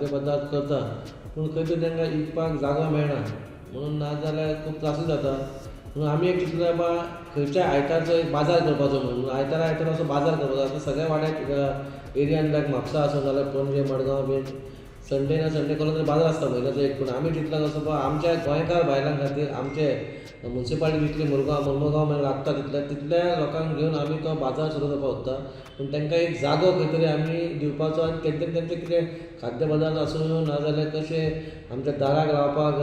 खाद्यपदार्थ करता पूण खंय तरी तांकां विकपाक जागो मेळना म्हणून नाजाल्यार खूब त्रासूय जाता. म्हणून आमी एक चिंतलें बाबा खंयच्याय आयतारचो एक बाजार करपाचो म्हणून आयतार असो बाजार करपाचो. आतां सगळ्या वाड्याक एरियान लायक म्हापसा आसूं नाल्यार पणजे मडगांव बीन संडे ना संडे कसलो तरी बाजार आसता म्हयन्याचो एक. पूण आमी चिंतला कसो बाबा आमच्या गोंयकार बायलां खातीर आमचे मुन्सिपालिटी जितली मुर्मगांव म्हण लागता तितल्या लोकांक घेवन आमी तो बाजार सुरू करपाक सोदता. पूण तांकां एक जागो खंय तरी आमी दिवपाचो आनी तेंचे कितें खाद्यपदार्थ आसूं नाजाल्यार कशें आमच्या दाराक लावपाक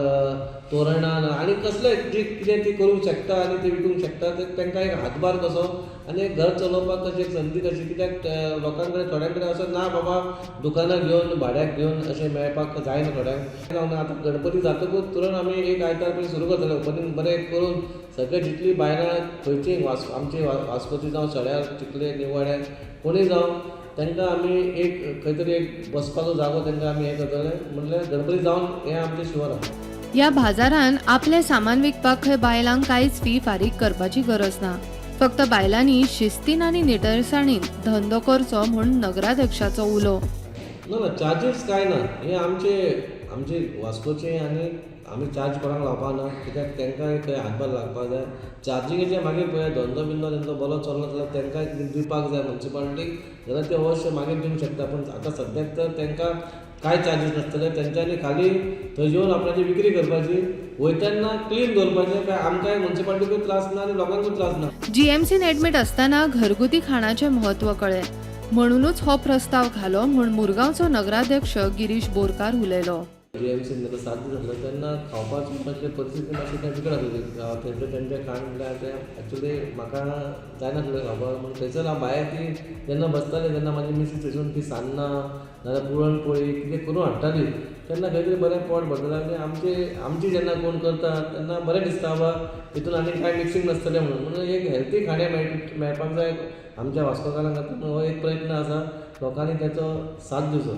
तोरणां आनी कसलें जी कितें ती करूंक शकता आनी ती विकूंक शकता तांकां एक हातभार कसो आनी एक घर चलोवपाक कशी एक संदी कशी. कित्याक लोकां कडेन थोड्यां कडेन असो ना बाबा दुकानां घेवन भाड्याक घेवन अशें मेळपाक जायना थोड्यांक. आतां गणपती जातकूच तुरंत आमी एक आयतार पयलीं सुरू करतले ओपनींग बरें करून सगळे जितली बायलां खंयचीं आमची वास्कोची जावं सड्यार चिखले निवाड्यार कोणीय जावं तांकां आमी एक खंय तरी एक बसपाचो जागो तांकां आमी हें करतले म्हणल्यार गणपती जावन हें आमचें शुअर आसा. या बाजारान आपले सामान विकपाक खंय बायलांक कांयच फी फारीक करपाची गरज ना. फक्त बायलांनी शिस्तीन आनी नितळसाणीन धंदो करचो म्हूण नगराध्यक्षाचो उलो. ना चार्जीस कांय ना, हे आमचे वास्कोचे आनी आमी चार्ज कोणाक लावपा ना कित्याक तांकांय खंय हातभार लागपाक जाय. चार्जिंगेचे मागीर पळय धंदो बिंदो तेंचो बरो चललो जाल्यार तांकांय दिवपाक जाय मुन्सिपालिटीक जाल्यार ते अवश्य मागीर दिवंक शकता. पूण आतां सद्याक तर तांकां कांय चार्जीस नासतले. तेंच्यांनी खाली थंय येवन आपणाची विक्री करपाची वयतना क्लीन दवरपाचें काय आमकांय मुन्सिपालिटीकूय त्रास ना आनी लोकांकूय त्रास ना. जीएमसीन एडमीट आसतना घरगुती खाणाचें म्हत्व कळ्ळें म्हणूनच हो प्रस्ताव घालो म्हूण मुरगांवचो नगराध्यक्ष गिरीश बोरकार उलयलो. जीएमसीन जेन्ना 7 दीस आसलो तेन्ना खावपाची मातशी परिस्थिती मातशी बिगड आसली. तेंचें खाण म्हणल्यार तें एक्चुली म्हाका जायनासलें खावपाक. म्हूण थंयसर हांव भायर ती जेन्ना बसतालें तेन्ना म्हाजी मिसीस थंयसून ती सान्नां नाजाल्यार पुरण पोळी कितें करून हाडटाली तेन्ना खंय तरी बरें पोट भरतालें. आनी आमची जेन्ना कोण करता तेन्ना बरें दिसता बाबा हितून आनी कांय मिक्सिंग नासतलें म्हणून एक हेल्थी खाणें मेळपाक जाय आमच्या वास्कोकारांक खातीर हो एक प्रयत्न आसा. लोकांनी ताचो साथ दिवचो.